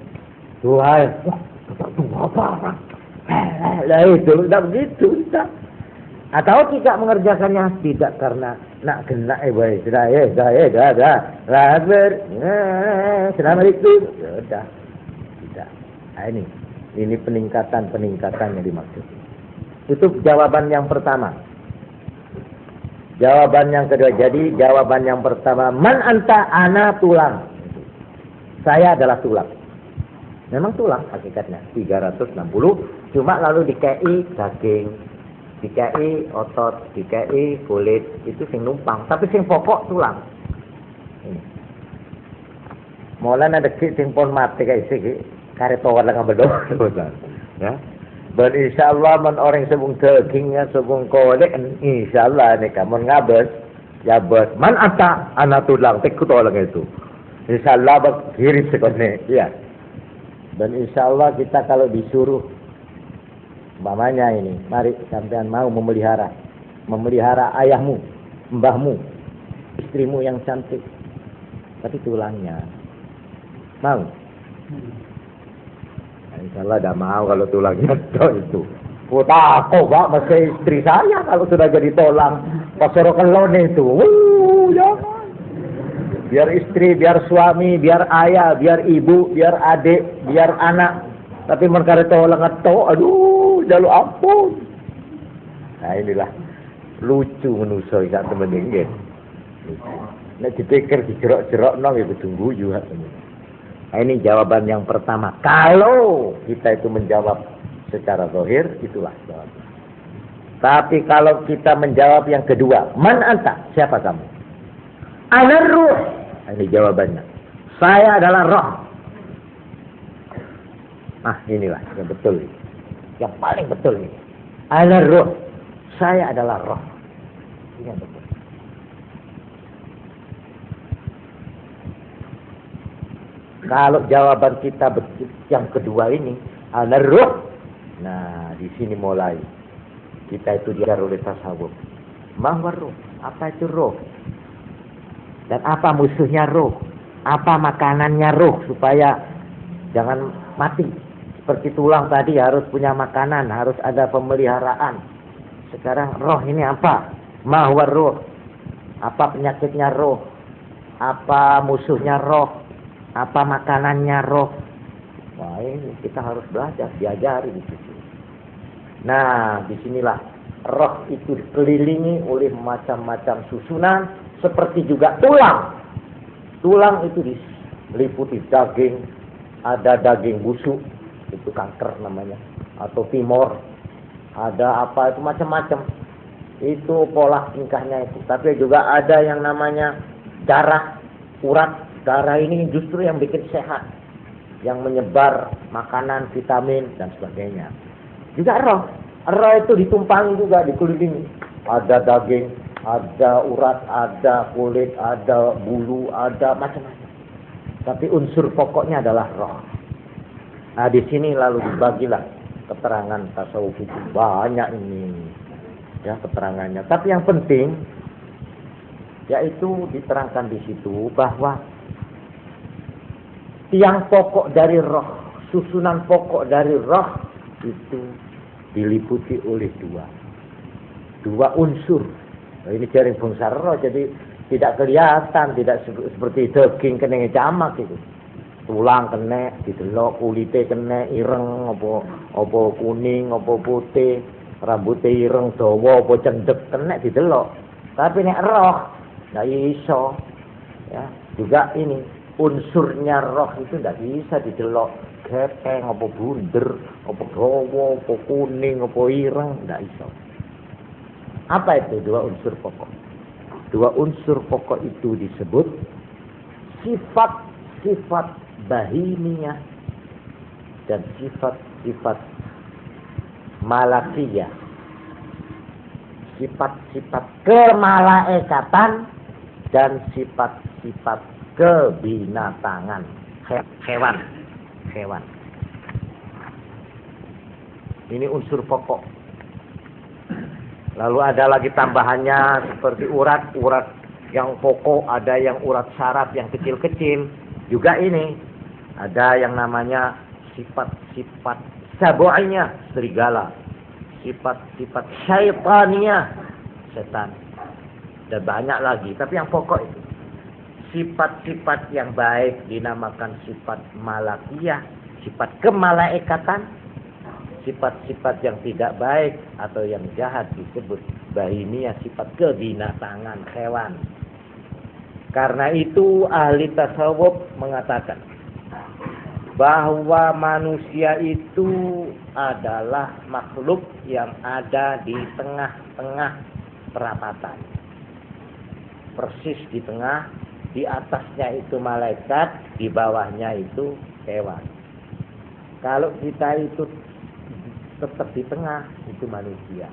Duha. Wah, duha apa? Lah itu, tidak begitu. Tidak. Atau tidak mengerjakannya tidak karena nak kena baik. Assalamualaikum. Sudah. Tidak. Nah, ini peningkatan yang dimaksud. Itu jawaban yang pertama. Jawaban yang kedua. Jadi jawaban yang pertama, man anta, ana tulang. Saya adalah tulang. Memang tulang hakikatnya 360. Cuma lalu dikei daging, dikei otot, dikei kulit, itu sing numpang. Tapi sing pokok tulang. Ini. Mulanya dekik sing pon mati kayak sih, karetowan dengan bedol. Ya. Dan insyaallah man orang sebung dagingnya sebung kulit, insyaallah nih kamu ngabes, ya bos. Man ata anak tulang, tekut orang itu. Insyaallah berkirim sekonnya, ya. Dan insyaallah kita kalau disuruh, umpamanya ini, mari sampean mau memelihara ayahmu, mbahmu, istrimu yang cantik, tapi tulangnya, mau? Insyaallah dah mau kalau tulangnya itu. Takut pak, masih istri saya kalau sudah jadi tulang, pasoro kelon itu, jangan. Biar istri, biar suami, biar ayah, biar ibu, biar adik, biar anak. Tapi mereka tulang atau, aduh, jalur ampun. Nah inilah lucu manusia ikat teman ini. Nah dipikir dijerok-jerok nong itu tunggu juga. Nah ini jawaban yang pertama. Kalau kita itu menjawab secara zahir, itulah jawaban. Tapi kalau kita menjawab yang kedua, man anta, siapa kamu? Ana ruh. Ini jawabannya. Saya adalah roh. Ah, inilah yang betul. Yang paling betul ini. Ana ruh. Saya adalah roh. Ini yang betul. Kalau jawaban kita yang kedua ini, ana ruh. Nah, di sini mulai kita itu diajar oleh tasawuf. Mahwa ruh. Apa itu roh? Dan apa musuhnya roh? Apa makanannya roh supaya jangan mati? Seperti tulang tadi harus punya makanan, harus ada pemeliharaan. Sekarang roh ini apa? Mahwa roh. Apa penyakitnya roh? Apa musuhnya roh? Apa makanannya roh? Wah ini kita harus belajar, diajari di situ. Nah, disinilah roh itu dikelilingi oleh macam-macam susunan. Seperti juga tulang. Tulang itu diliputi daging. Ada daging busuk. Itu kanker namanya. Atau timur. Ada apa itu macam-macam. Itu pola tingkahnya itu. Tapi juga ada yang namanya darah. Urat. Darah ini justru yang bikin sehat. Yang menyebar makanan, vitamin dan sebagainya. Juga roh. Roh itu ditumpangi juga, dikelilingi. Ada daging. Ada urat, ada kulit, ada bulu, ada macam-macam. Tapi unsur pokoknya adalah roh. Nah di sini lalu dibagilah keterangan tasawuf itu banyak ini, ya keterangannya. Tapi yang penting, yaitu diterangkan di situ bahwa tiang pokok dari roh, susunan pokok dari roh itu diliputi oleh dua unsur. Nah, ini jaring bangsa roh, jadi tidak kelihatan, tidak seperti daging kena jamak itu. Tulang kena, didelok, kulitnya kena, ireng, apa kuning, apa putih, rambutnya ireng, dawa, apa cendek, kena didelok. Tapi nek roh, nggak iso. Ya, juga ini unsurnya roh itu tidak bisa didelok gepeng, apa bunder, apa dawa, apa kuning, apa ireng, tidak bisa. Apa itu dua unsur pokok? Dua unsur pokok itu disebut sifat-sifat bahimiyah dan sifat-sifat malakiyah. Sifat-sifat kemalaikatan dan sifat-sifat kebinatangan, hewan. Ini unsur pokok. Lalu ada lagi tambahannya seperti urat-urat yang pokok, ada yang urat saraf yang kecil-kecil. Juga ini ada yang namanya sifat-sifat sabu'iyah, serigala. Sifat-sifat syaitaniyah, setan. Dan banyak lagi, tapi yang pokok itu. Sifat-sifat yang baik dinamakan sifat malakiyah, sifat kemalaikatan. Sifat-sifat yang tidak baik atau yang jahat disebut bahimiyah, sifat kebinatangan, hewan. Karena itu ahli tasawuf mengatakan bahwa manusia itu adalah makhluk yang ada di tengah-tengah perapatan. Persis di tengah, di atasnya itu malaikat, di bawahnya itu hewan. Kalau kita itu tetap di tengah, itu manusia.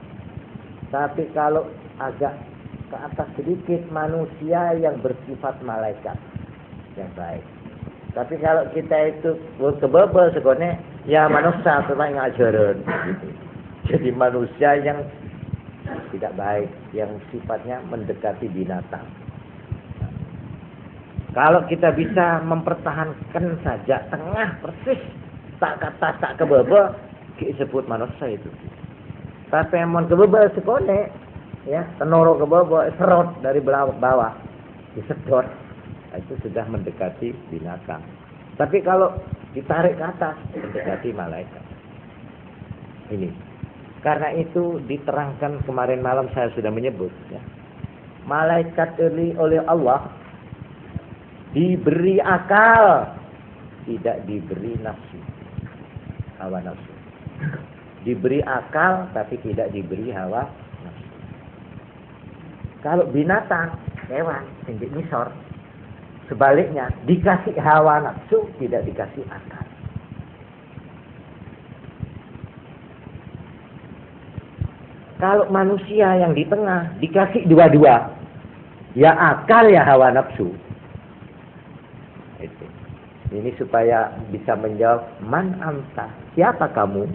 Tapi kalau agak ke atas sedikit, manusia yang bersifat malaikat yang baik. Tapi kalau kita itu kebebel sebenarnya, ya manusia tetap ngajarin gitu. Jadi manusia yang tidak baik, yang sifatnya mendekati binatang. Kalau kita bisa mempertahankan saja tengah persis, tak kata tak kebebel, disebut manusia itu. Tapi emon kebebel sekone, ya, tenoro kebebel, serot dari bawah, disedot, itu sudah mendekati binatang. Tapi kalau ditarik ke atas, mendekati malaikat. Ini. Karena itu diterangkan kemarin malam saya sudah menyebut, ya. Malaikat oleh Allah diberi akal, tidak diberi nafsu, hawa nafsu. Diberi akal tapi tidak diberi hawa nafsu. Kalau binatang, hewan, tinggi misor, sebaliknya dikasih hawa nafsu, tidak dikasih akal. Kalau manusia yang di tengah dikasih dua-dua, ya akal ya hawa nafsu. Itu. Ini supaya bisa menjawab man anta, siapa kamu?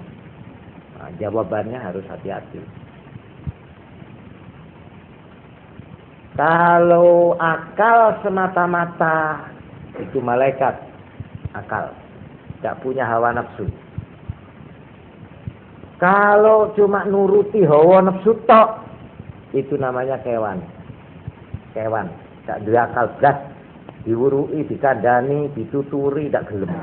Nah, jawabannya harus hati-hati. Kalau akal semata-mata itu malaikat, akal, tidak punya hawa nafsu. Kalau cuma nuruti hawa nafsu tok, itu namanya kewan. Kewan, tidak ada akal belas. Diwurui, dikandani, dituturi, tidak gelem.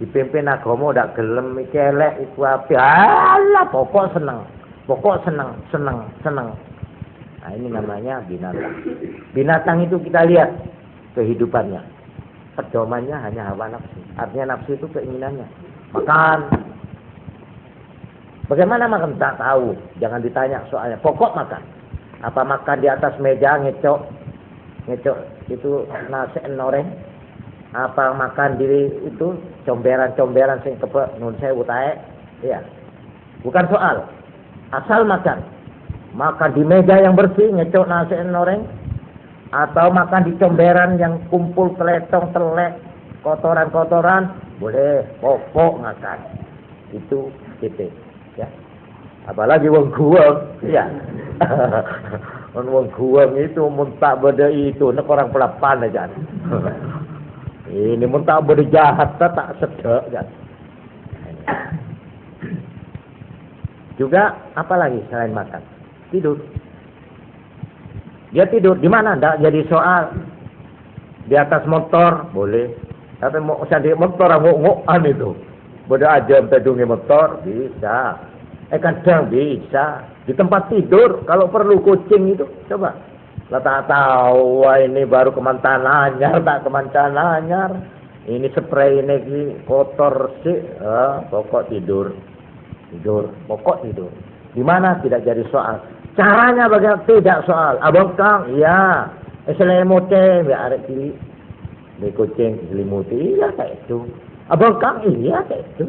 Dipimpin agama, tidak gelem, celek, iku api. Alah, pokok seneng. Nah, ini namanya binatang. Binatang itu kita lihat kehidupannya. Pedomannya hanya hawa nafsu. Artinya nafsu itu keinginannya. Makan. Bagaimana makan? Tak tahu. Jangan ditanya soalnya. Pokok makan. Apa makan di atas meja ngecok itu nasi goreng, apa makan diri itu comberan sing kepek nun sewu tae, ya. Bukan soal, asal makan di meja yang bersih ngecok nasi goreng, atau makan di comberan yang kumpul teletong telek kotoran boleh, pokok makan itu titik, ya. Apalagi wong guweng, ya. Wong guweng itu muntak beda itu, nek orang pelapan aja. Ini muntak beda jahat tak sedek kan. Juga apalagi selain makan? Tidur. Dia tidur di mana? Ndak jadi soal. Di atas motor boleh. Tapi mau usah di motor ngok-ngokan itu. Beda aja pedungi motor bisa. Kadang bisa di tempat tidur kalau perlu kucing itu coba Lah tak tahu, wah ini baru kemantan anyar, tak kemantan anyar. Ini spray ini kotor sih, pokok tidur, pokok tidur. Di mana tidak jadi soal. Caranya bagaimana? Tidak soal. Abang Kang, iya. Selimuti, ya arek cilik. Di kucing diselimuti, iya kayak itu. Abang Kang, iya kayak itu.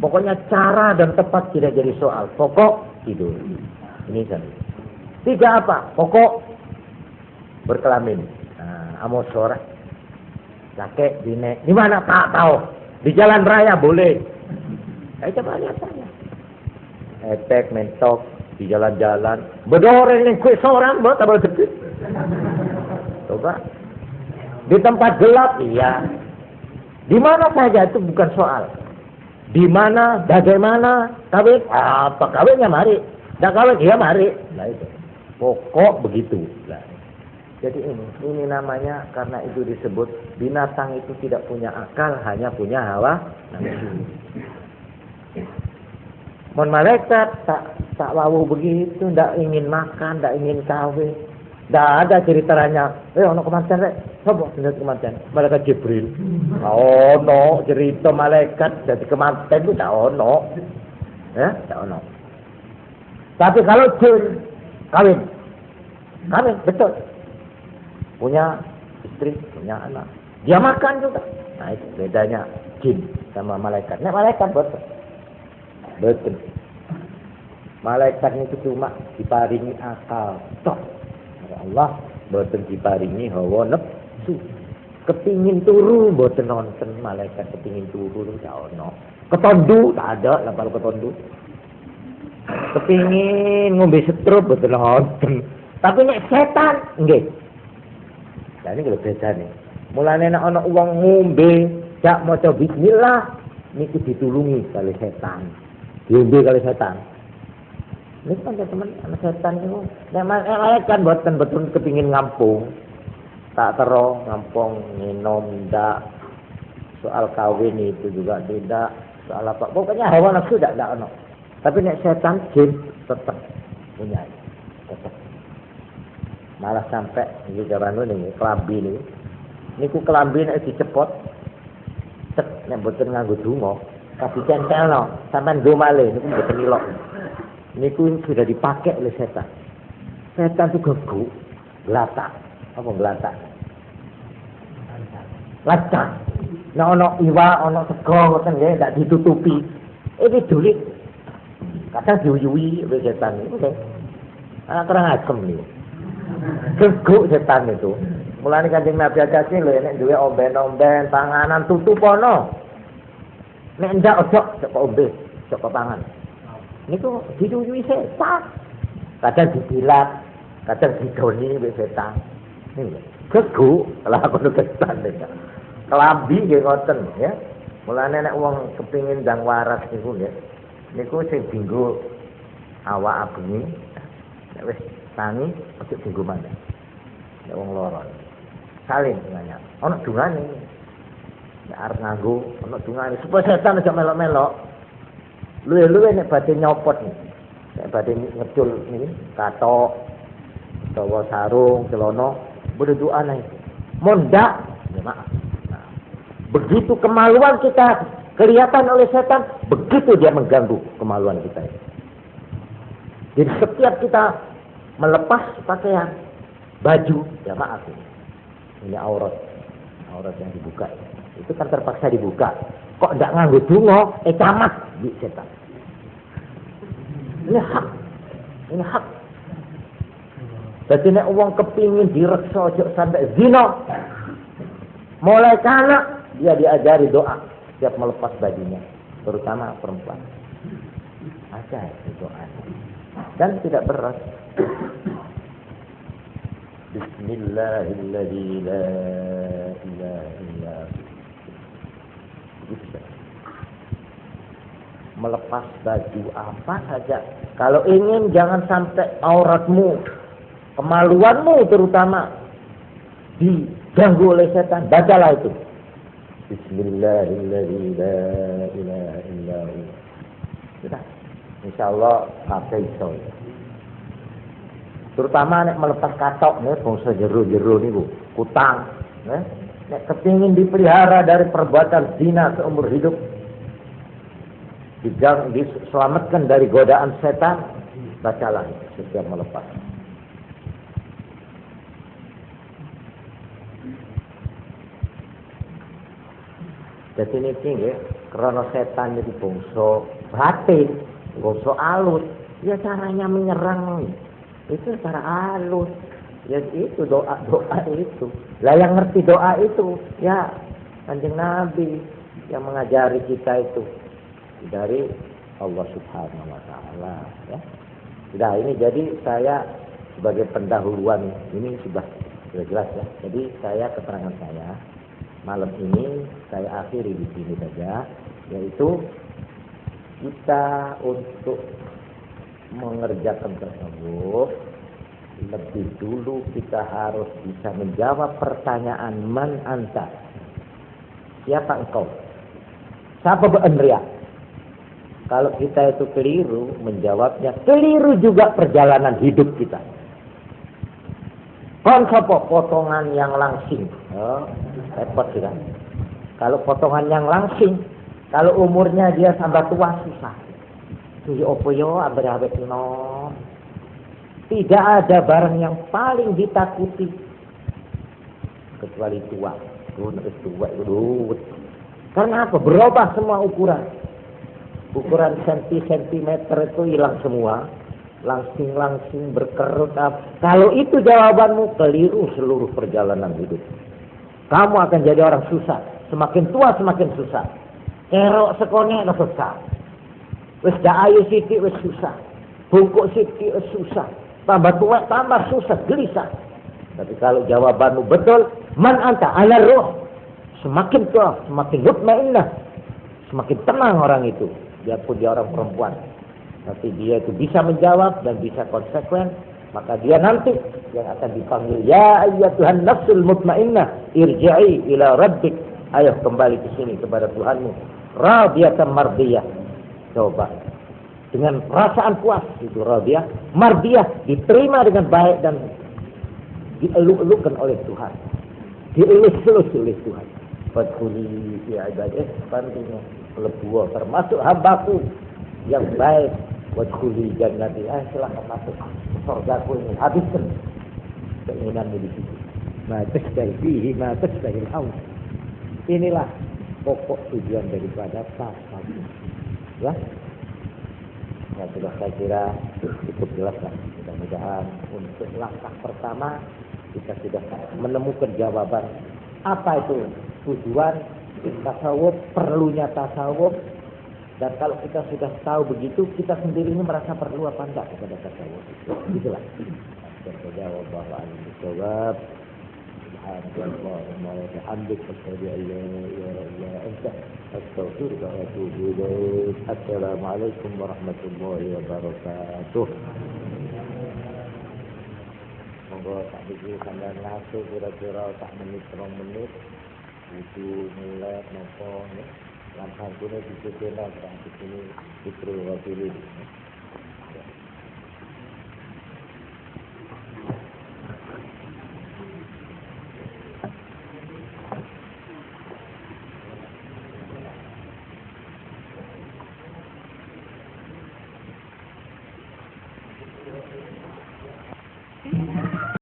Pokoknya cara dan tepat tidak jadi soal. Pokok tidur. Ini kan. Tiga apa? Pokok berkelamin. Nah, amosor. Kakek, dine. Di mana? Tak tahu. Di jalan raya boleh. Coba lihat saja. Etek, mentok, di jalan-jalan. Bedoreng yang kue seorang, buat apa deket. Coba. Di tempat gelap, iya. Di mana saja itu bukan soal. Di mana, bagaimana, kawin, apa kawinnya mari. Tidak kawin, iya mari. Nah itu. Pokok begitu. Nah. Jadi ini namanya karena itu disebut binatang itu tidak punya akal, hanya punya hawa nafsu. Mon malaikat tak wawu begitu, tidak ingin makan, tidak ingin kawin. Tidak ada ceritanya. Ono kemanten rek, coba cerita kemanten. Malaikat Jibril. Ono cerita malaikat jadi kemanten itu tidak ono. Ya, tidak ono. Tapi kalau jin kawin betul. Punya istri, punya anak. Dia makan juga. Nah itu bedanya jin sama malaikat. Nah malaikat betul. Betul. Malaikat itu cuma diparingi akal. Tok. Allah betul diparingi hawa nafsu. Kepingin turu betul nonton malaikat kepingin turu tidak ono. Ketondu tak ada lah kalau ketondu. Kepingin ngombe setrup betul nonton. Tapi nek setan nggih. Nah ini kalau beda nih. Mulane nek ana wong ngombe, jak maca bismillah niku ditulungi kali setan. Diombe kali setan. Ini kan teman anak setan itu. Nek malaikat boten betul kepingin ngampung. Tak tero ngampung minum ndak. Soal kawin itu juga tidak. Soal apa? Pokoknya hawa nafsu tidak ono. Tapi nek setan jin tetap punya. Tetap. Malah sampai ini jaran ini kelambi ini. Niku kelambi nek dicepot cek nek mboten nganggo donga, kasih centelno, sampean go malih niku mboten ilok. Niku sudah dipakai oleh setan. Setan itu gegu, gelatak. Apa gelatak? Lacak. Nek ana iwa, ana sego ngoten nggih ndak ditutupi. Ini dulit. Kadang diuyui oleh setan niku. Anak kurang asem niku. Geguk setan itu. Mulane Kanjeng Nabi ajake lho nek duwe omben-omben panganan tutupono. Nek ndak ojo kok ombe, kok pangan. Niku diduyui setan. Kadang dibilat, kadang didoni wis setan. Niku geguk lah kono setan nek. Kelambi nggih ngoten ya. Mulane nek wong kepingin ndang waras niku nggih. Niku sing dienggo awak abengi. Nek wis tangi ojo dienggo maneh. Nek wong lara. Saling nanya. Ono dungane. Nek arep nganggo ono dungane supaya setan aja melok-melok. Luwe-luwe nek badhe nyopot nih. Nek badhe ngecul niki katok utawa sarung, celana, berdoa naik. Mondak, ya maaf. Nah, begitu kemaluan kita kelihatan oleh setan, begitu dia mengganggu kemaluan kita. Jadi setiap kita melepas pakaian, baju, ya maaf ini aurat yang dibuka. Itu kan terpaksa dibuka. Kok tidak nganggo donga, camat di setan. Ini hak. Jadi nek wong kepingin direksa ojo sampai zina. Mulai kanak dia diajari doa setiap melepas bajunya, terutama perempuan. Ada doa. Dan tidak berat. Bismillahirrahmanirrahim. La ilaha illa hu. Melepas baju apa saja. Kalau ingin jangan sampai auratmu, kemaluanmu terutama diganggu oleh setan. Bacalah itu. Bismillahirrahmanirrahim. La ilaha illa hu. Sudah. Insyaallah kabeh iso. Terutama nek melepas katok nih bangsa jero-jero niku, kutang, nek kepingin dipelihara dari perbuatan zina seumur hidup, diselamatkan dari godaan setan, bacalah setiap melepas. Jadi ini tinggi, karena setan itu bangsa batin, bangsa alus, ya caranya menyerang itu cara halus. Ya itu doa itu. Lah yang ngerti doa itu ya Kanjeng Nabi yang mengajari kita itu dari Allah Subhanahu wa taala ya. Sudah ini jadi saya sebagai pendahuluan ini sudah jelas ya. Jadi keterangan saya malam ini saya akhiri di sini saja, yaitu kita untuk mengerjakan tasawuf lebih dulu kita harus bisa menjawab pertanyaan man anta, siapa engkau, siapa be'enriak. Kalau kita itu keliru menjawabnya, keliru juga perjalanan hidup kita. Kon sapa potongan yang langsing, repot sudah. Kalau potongan yang langsing, kalau umurnya dia sampai tua susah. Tuh opo yo abet no. Tidak ada barang yang paling ditakuti kecuali tua. Karena apa? Berubah semua ukuran. Ukuran sentimeter itu hilang semua. Langsing berkerut. Kalau itu jawabanmu, keliru seluruh perjalanan hidup. Kamu akan jadi orang susah. Semakin tua semakin susah. Kerok sekone susah. Wis dak ayu sithik wis susah. Bungkuk sithik wis susah. Tambah tua tambah susah, gelisah. Tapi kalau jawabanmu betul, man anta ala ruh. Semakin tua, semakin mutmainnah. Semakin tenang orang itu. Biarpun dia orang perempuan. Tapi dia itu bisa menjawab dan bisa konsekuen. Maka dia nanti yang akan dipanggil. Ya ayyatuhan nafsul mutmainnah. Irji'i ila rabbik. Ayo kembali ke sini kepada Tuhanmu. Radiyatan mardiyah. Coba dengan perasaan puas itu radiyah, mardiyah, diterima dengan baik dan dieluk-elukkan oleh Tuhan, dielus-elus oleh Tuhan. Fadkhuli fi ibadati, pantinya lebuh termasuk hambaku yang baik. Wadkhuli jannati, silahkan masuk surgaku ini, habiskan keinginanmu di situ. Ma tashtahil fihi ma tashtahil haus. Inilah pokok tujuan daripada tasawuf. Ya, sudah saya kira cukup jelas lah. Mudah-mudahan untuk langkah pertama kita sudah menemukan jawaban apa itu tujuan tasawuf, perlunya tasawuf. Dan kalau kita sudah tahu begitu, kita sendiri ini merasa perlu apa enggak kepada tasawuf. Itulah. Terjawab bahwa al-jawab. Subhanallah wa bihamdihi asyhadu an la ilaha illa anta astaghfiruka wa atubu ilaik. Assalamualaikum warahmatullahi wabarakatuh. Monggo tak dikira sampeyan langsung kira-kira tak menit 2 menit. Itu mulai nopo nih. Lan santune dicekena tak di sini Fitrul Wafilin.